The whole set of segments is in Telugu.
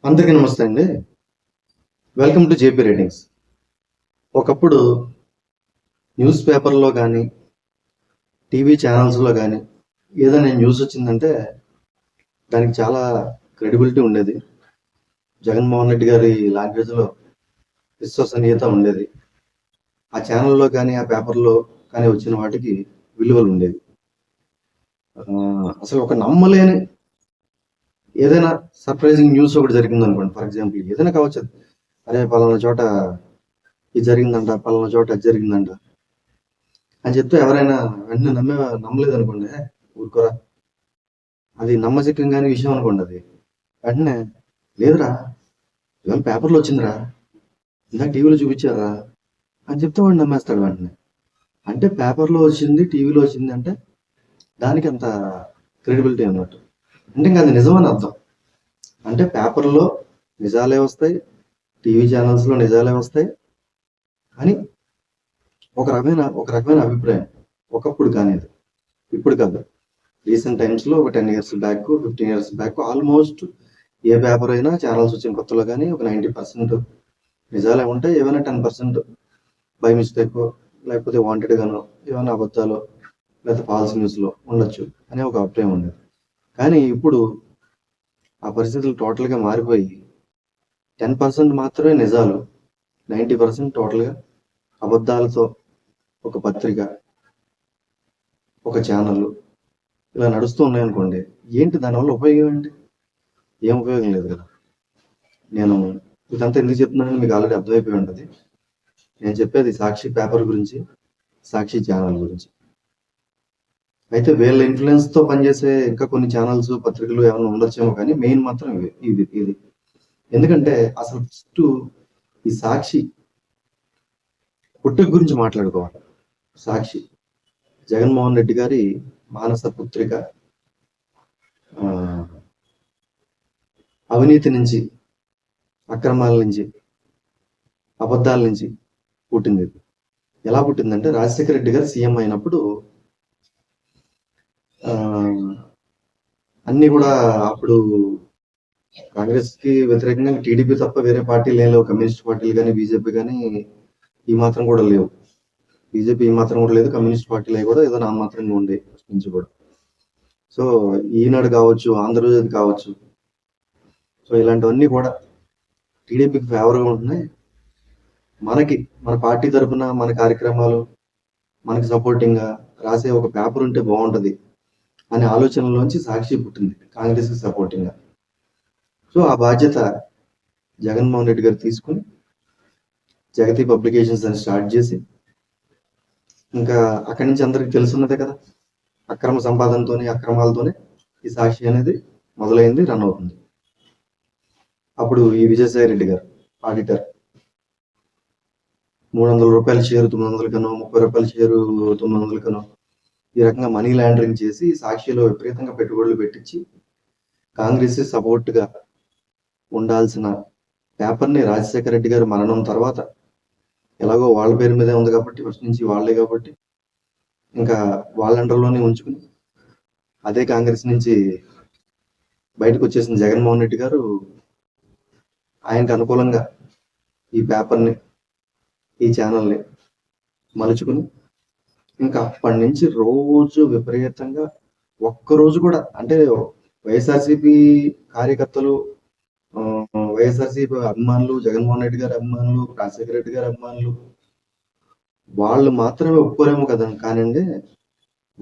అందరికీ నమస్తే అండి. Welcome to JP ratings. ఒకప్పుడు న్యూస్ పేపర్లో కానీ టీవీ ఛానల్స్లో కానీ ఏదైనా న్యూస్ వచ్చిందంటే దానికి చాలా క్రెడిబిలిటీ ఉండేది. జగన్మోహన్ రెడ్డి గారి లాంగ్వేజ్లో విశ్వసనీయత ఉండేది. ఆ ఛానల్లో కానీ ఆ పేపర్లో కానీ వచ్చిన వాటికి విలువలు ఉండేవి. అసలు ఒక నమ్మలేని ఏదైనా సర్ప్రైజింగ్ న్యూస్ ఒకటి జరిగింది అనుకోండి, ఫర్ ఎగ్జాంపుల్ ఏదైనా కావచ్చు. అరే పలానా చోట ఇది జరిగిందంట, పలానా చోట అది జరిగిందంట అని చెప్తే ఎవరైనా వెంటనే నమ్మలేదు అనుకోండి, ఊరుకోరా, అది నమ్మశక్యంగానే విషయం అనుకోండి. అది వెంటనే లేదురా, ఇవాళ పేపర్లో వచ్చిందిరా, ఇందాక టీవీలో చూపించారా అని చెప్తే వాడు నమ్మేస్తాడు వెంటనే. అంటే పేపర్లో వచ్చింది, టీవీలో వచ్చింది అంటే దానికి అంత క్రెడిబిలిటీ అన్నట్టు. అంటే ఇంకా అది నిజమని అర్థం. అంటే పేపర్లో నిజాలే వస్తాయి, టీవీ ఛానల్స్లో నిజాలే వస్తాయి అని ఒక రకమైన అభిప్రాయం. ఒకప్పుడు కానీ అది ఇప్పుడు కాదు. రీసెంట్ టైమ్స్లో ఒక 10 years back, 15 years back almost a paper అయినా ఛానల్స్ వచ్చిన కొత్తలో కానీ ఒక 90% నిజాలే ఉంటాయి. ఏమైనా 10% బై మిస్టేక్ లేకపోతే వాంటెడ్ గానో ఏమైనా అబద్ధాలు లేకపోతే ఫాల్స్ న్యూస్లో ఉండొచ్చు అనే ఒక అభిప్రాయం ఉండేది. కానీ ఇప్పుడు ఆ పరిస్థితులు టోటల్గా మారిపోయి 10% మాత్రమే నిజాలు, 90% టోటల్గా అబద్ధాలతో ఒక పత్రిక, ఒక ఛానల్ ఇలా నడుస్తూ ఉన్నాయనుకోండి. ఏంటి దానివల్ల ఉపయోగం ఏంటి? ఏం ఉపయోగం లేదు కదా. నేను ఇదంతా ఎందుకు చెప్తున్నానని మీకు ఆల్రెడీ అర్థమైపోయి ఉంటుంది. నేను చెప్పేది సాక్షి పేపర్ గురించి, సాక్షి ఛానల్ గురించి. అయితే వీళ్ళ ఇన్ఫ్లుయెన్స్తో పనిచేసే ఇంకా కొన్ని ఛానల్స్, పత్రికలు ఏమైనా ఉండొచ్చేమో, కానీ మెయిన్ మాత్రం ఇది. ఎందుకంటే అసలు ఫస్ట్ ఈ సాక్షి పుట్టుక గురించి మాట్లాడుకోవాలి. సాక్షి జగన్మోహన్ రెడ్డి గారి మానస పుత్రిక. అవినీతి నుంచి, అక్రమాల నుంచి, అబద్ధాల నుంచి పుట్టింది. ఎలా పుట్టిందంటే రాజశేఖర రెడ్డి గారు సీఎం అయినప్పుడు అన్ని కూడా అప్పుడు కాంగ్రెస్ కి వ్యతిరేకంగా టీడీపీ తప్ప వేరే పార్టీలు ఏం లేవు. కమ్యూనిస్ట్ పార్టీలు కానీ బీజేపీ కానీ ఈ మాత్రం కూడా లేవు. బీజేపీ ఈ మాత్రం కూడా లేదు. కమ్యూనిస్ట్ పార్టీలు కూడా ఏదో నా మాత్రంగా ఉండే నుంచి కూడా. సో ఈనాడు కావచ్చు, ఆంధ్రజ్యోతి కావచ్చు, సో ఇలాంటివన్నీ కూడా టీడీపీకి ఫేవర్గా ఉంటున్నాయి. మన పార్టీ తరఫున మన కార్యక్రమాలు మనకి సపోర్టింగ్గా రాసే ఒక పేపర్ ఉంటే బాగుంటుంది అనే ఆలోచనలోంచి సాక్షి పుట్టింది, కాంగ్రెస్కి సపోర్టింగ్గా. సో ఆ బాధ్యత జగన్మోహన్ రెడ్డి గారు తీసుకుని జగతి పబ్లికేషన్స్ అని స్టార్ట్ చేసి, ఇంకా అక్కడి నుంచి అందరికి తెలుసున్నదే కదా, అక్రమ సంపాదనతోనే, అక్రమాలతోనే ఈ సాక్షి అనేది మొదలైంది, రన్ అవుతుంది. అప్పుడు ఈ విజయసాయి రెడ్డి గారు ఆడిటర్ 300 రూపాయల షేరు 900 కనో, 30 రూపాయల షేరు 900 కనో ఈ రకంగా మనీ లాండరింగ్ చేసి సాక్షిలో విపరీతంగా పెట్టుబడులు పెట్టించి కాంగ్రెస్ సపోర్ట్గా ఉండాల్సిన పేపర్ని రాజశేఖర రెడ్డి గారు మరణం తర్వాత, ఎలాగో వాళ్ళ పేరు మీదే ఉంది కాబట్టి, ఫస్ట్ నుంచి వాళ్ళే కాబట్టి ఇంకా వాళ్ళ అండర్లోనే ఉంచుకుని అదే కాంగ్రెస్ నుంచి బయటకు వచ్చేసిన జగన్మోహన్ రెడ్డి గారు ఆయనకు అనుకూలంగా ఈ పేపర్ని, ఈ ఛానల్ని మలుచుకుని ఇంకా అప్పటి నుంచి రోజు విపరీతంగా, ఒక్కరోజు కూడా అంటే వైఎస్ఆర్సీపీ కార్యకర్తలు, వైఎస్ఆర్సీపీ అభిమానులు, జగన్మోహన్ రెడ్డి గారి అభిమానులు, రాజశేఖర రెడ్డి గారి అభిమానులు వాళ్ళు మాత్రమే ఒప్పుకోరేమో కదా, కానండి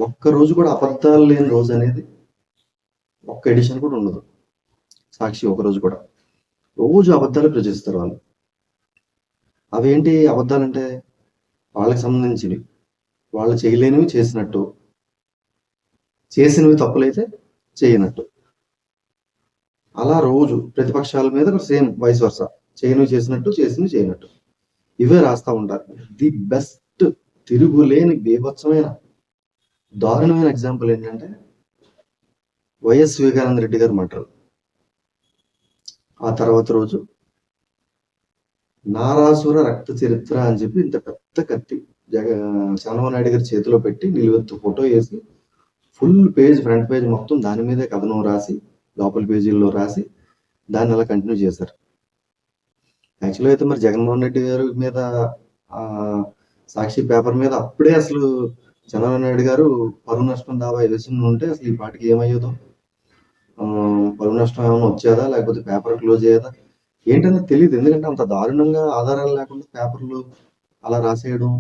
ఒక్కరోజు కూడా అబద్ధాలు లేని రోజు అనేది ఒక్క ఎడిషన్ కూడా ఉండదు సాక్షి. ఒకరోజు కూడా రోజు అబద్ధాలు ప్రచురిస్తారు వాళ్ళు. అవేంటి అబద్ధాలంటే వాళ్ళకి సంబంధించినవి, వాళ్ళు చేయలేనివి చేసినట్టు, చేసినవి తప్పులైతే చేయనట్టు, అలా రోజు ప్రతిపక్షాల మీద సేమ్ వైస్ వర్స, చేయనివి చేసినట్టు, చేసినవి చేయనట్టు ఇవే రాస్తా ఉంటారు. ది బెస్ట్, తిరుగులేని బీభత్సమైన దారుణమైన ఎగ్జాంపుల్ ఏంటంటే వైఎస్ వివేకానంద రెడ్డి గారు మర్డర్. ఆ తర్వాత రోజు నారాసుర రక్త చరిత్ర అని చెప్పి ఇంత పెద్ద కత్తి చంద్రబాబు నాయుడు గారి చేతిలో పెట్టి నిలువెత్తు ఫోటో వేసి ఫుల్ పేజ్, ఫ్రంట్ పేజ్ మొత్తం దాని మీదే కథనం రాసి, లోపల పేజీల్లో రాసి దాన్ని అలా కంటిన్యూ చేశారు. యాక్చువల్గా అయితే మరి జగన్మోహన్ రెడ్డి గారి మీద ఆ, సాక్షి పేపర్ మీద అప్పుడే అసలు చంద్రబాబు నాయుడు గారు పరువు నష్టం దావా వేసి ఉంటే అసలు ఈ పాటికి ఏమయ్యేదో, ఆ, పరువు నష్టం ఏమైనా వచ్చేదా లేకపోతే పేపర్ క్లోజ్ అయ్యేదా ఏంటనేది తెలియదు. ఎందుకంటే అంత దారుణంగా ఆధారాలు లేకుండా పేపర్లు అలా రాసేయడం,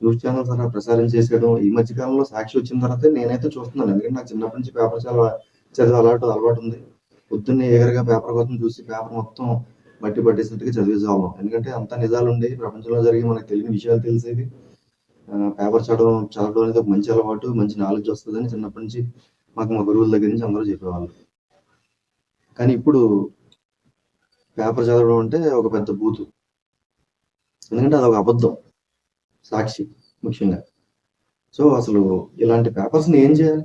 న్యూస్ ఛానల్స్ అలా ప్రసారం చేసేయడం ఈ మధ్య కాలంలో సాక్షి వచ్చిన తర్వాత నేనైతే చూస్తున్నాను. ఎందుకంటే నాకు చిన్నప్పటి నుంచి పేపర్ చాలా చదివే అలవాటు ఉంది. పొద్దున్నే ఎగరగా పేపర్ కోసం చూసి పేపర్ మొత్తం బట్టి పట్టేసినట్టుగా చదివేసేవాళ్ళం. ఎందుకంటే అంతా నిజాలు ఉండేవి, ప్రపంచంలో జరిగి మనకు తెలియని విషయాలు తెలిసేవి. పేపర్ చదవడం అనేది ఒక మంచి అలవాటు, మంచి నాలెడ్జ్ వస్తుందని చిన్నప్పటి నుంచి మాకు మా గురువుల దగ్గర నుంచి అందరూ చెప్పేవాళ్ళు. కానీ ఇప్పుడు పేపర్ చదవడం అంటే ఒక పెద్ద బూతు. ఎందుకంటే అదొక అబద్ధం, సాక్షి ముఖ్యంగా. సో అసలు ఇలాంటి పేపర్స్ని ఏం చేయాలి?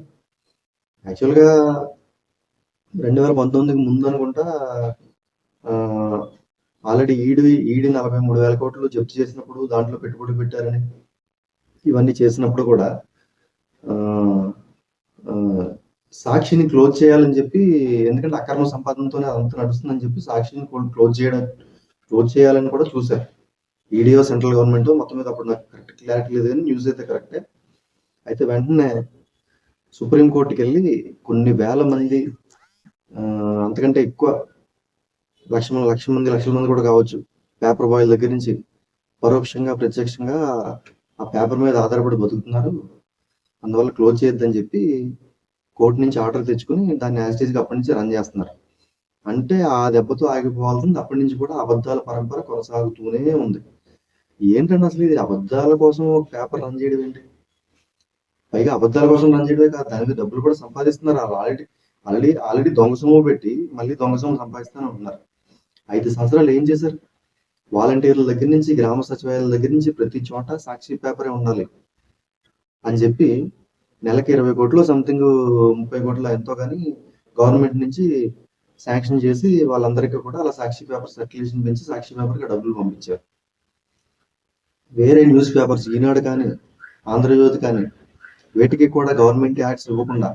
యాక్చువల్గా 2019కి ముందు అనుకుంటా ఆల్రెడీ ఈడీ 43,000 కోట్లు జప్తు చేసినప్పుడు దాంట్లో పెట్టుబడి పెట్టారని ఇవన్నీ చేసినప్పుడు కూడా సాక్షిని క్లోజ్ చేయాలని చెప్పి, ఎందుకంటే అక్రమ సంపాదనతోనే అదంతా నడుస్తుందని చెప్పి సాక్షిని క్లోజ్ చేయాలని కూడా చూశారు. ఈడీఓ సెంట్రల్ గవర్నమెంట్ మొత్తం మీద. అప్పుడు నాకు కరెక్ట్ క్లారిటీ లేదు కానీ న్యూస్ అయితే కరెక్టే. అయితే వెంటనే సుప్రీంకోర్టుకి వెళ్ళి కొన్ని వేల మంది, అంతకంటే ఎక్కువ, లక్షల మంది కూడా కావచ్చు, పేపర్ బాయ్ల దగ్గర నుంచి పరోక్షంగా ప్రత్యక్షంగా ఆ పేపర్ మీద ఆధారపడి బతుకుతున్నారు, అందువల్ల క్లోజ్ చేయొద్దని చెప్పి కోర్టు నుంచి ఆర్డర్ తెచ్చుకుని దాన్ని యాజిటీజ్గా అప్పటి నుంచి రన్ చేస్తున్నారు. అంటే ఆ దెబ్బతో ఆగిపోవాల్సింది అప్పటి నుంచి కూడా అబద్ధాల పరంపర కొనసాగుతూనే ఉంది. ఏంటంటే అసలు ఇది అబద్ధాల కోసం పేపర్ రన్ చేయడం ఏంటి? పైగా అబద్ధాల కోసం రన్ చేయడమే కాదు, దాని మీద డబ్బులు కూడా సంపాదిస్తున్నారు. ఆల్రెడీ దొంగ సొమ్ము పెట్టి మళ్ళీ దొంగ సొమ్ము సంపాదిస్తూనే ఉంటున్నారు. 5 సంవత్సరాలు ఏం చేశారు? వాలంటీర్ల దగ్గర నుంచి, గ్రామ సచివాలయాల దగ్గర నుంచి ప్రతి చోట సాక్షి పేపరే ఉండాలి అని చెప్పి నెలకి 20 కోట్లు సంథింగ్ 30 కోట్ల ఎంతో కానీ గవర్నమెంట్ నుంచి శాంక్షన్ చేసి వాళ్ళందరికీ కూడా అలా సాక్షి పేపర్ సర్క్యులేషన్ పెంచి సాక్షి పేపర్కి డబ్బులు పంపించారు. వేరే న్యూస్ పేపర్స్ ఈనాడు కానీ ఆంధ్రజ్యోతి కానీ వీటికి కూడా గవర్నమెంట్ యాడ్స్ ఇవ్వకుండా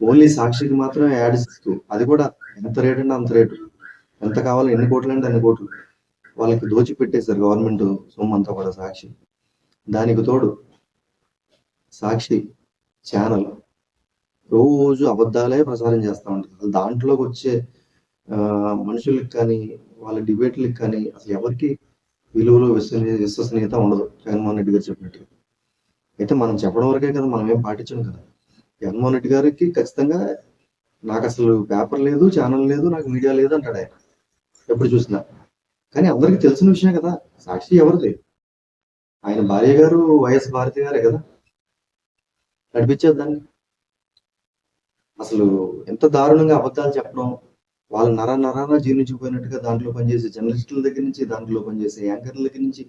ఓన్లీ సాక్షికి మాత్రమే యాడ్స్ ఇస్తూ, అది కూడా ఎంత రేటు అంటే అంత రేటు, ఎంత కావాలో ఎన్ని కోట్లు అంటే అన్ని కోట్లు వాళ్ళకి దోచి పెట్టేశారు గవర్నమెంట్ సొమ్ము అంతా కూడా సాక్షి. దానికి తోడు సాక్షి ఛానల్ రోజు అబద్ధాలే ప్రసారం చేస్తూ ఉంటుంది. అసలు దాంట్లోకి వచ్చే మనుషులకి కానీ వాళ్ళ డిబేట్లకు కానీ అసలు ఎవరికి విలువలు విశ్వసనీయత ఉండదు, జగన్మోహన్ రెడ్డి గారు చెప్పినట్టుగా. అయితే మనం చెప్పడం వరకే కదా, మనం ఏం పాటించం కదా. జగన్మోహన్ రెడ్డి గారికి ఖచ్చితంగా నాకు అసలు పేపర్ లేదు, ఛానల్ లేదు, నాకు మీడియా లేదు అంటాడు ఆయన ఎప్పుడు చూసినా. కానీ అందరికీ తెలిసిన విషయం కదా, సాక్షి ఎవరిది? ఆయన భార్య గారు వైఎస్ భారతి గారే కదా నడిపించేది దాన్ని. అసలు ఎంత దారుణంగా అబద్ధాలు చెప్పడం, వాళ్ళు నరాన జీర్ణించిపోయినట్టుగా దాంట్లో పనిచేసే జర్నలిస్టుల దగ్గర నుంచి, దాంట్లో పనిచేసే యాంకర్ల దగ్గర నుంచి,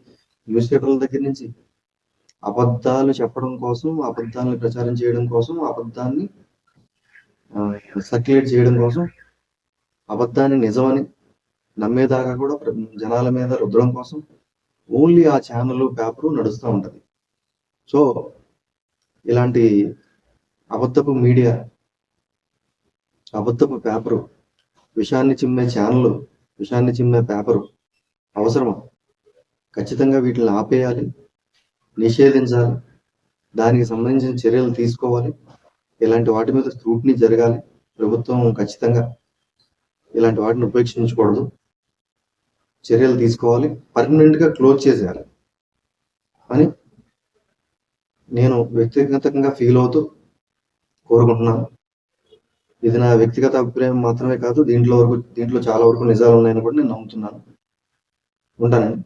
న్యూస్ పేపర్ల దగ్గర నుంచి అబద్ధాలు చెప్పడం కోసం, అబద్ధాలను ప్రచారం చేయడం కోసం, అబద్ధాన్ని సర్క్యులేట్ చేయడం కోసం, అబద్ధాన్ని నిజమని నమ్మేదాకా కూడా జనాల మీద రుద్దడం కోసం ఓన్లీ ఆ ఛానల్ పేపరు నడుస్తూ ఉంటుంది. సో ఇలాంటి అబద్ధపు మీడియా, అబద్ధపు పేపరు, విషాన్ని చిమ్మే ఛానల్, విషాన్ని చిమ్మే పేపరు అవసరమా? ఖచ్చితంగా వీటిని ఆపేయాలి, నిషేధించాలి, దానికి సంబంధించిన చర్యలు తీసుకోవాలి. ఇలాంటి వాటి మీద స్క్రూటినీ జరగాలి. ప్రభుత్వం ఖచ్చితంగా ఇలాంటి వాటిని ఉపేక్షించకూడదు, చర్యలు తీసుకోవాలి, పర్మనెంట్గా క్లోజ్ చేసేయాలి అని నేను వ్యక్తిగతంగా ఫీల్ అవుతూ కోరుకుంటున్నాను. ఇది నా వ్యక్తిగత అభిప్రాయం మాత్రమే కాదు, దీంట్లో చాలా వరకు నిజాలు ఉన్నాయని కూడా నేను నమ్ముతున్నాను. ఉంటానండి.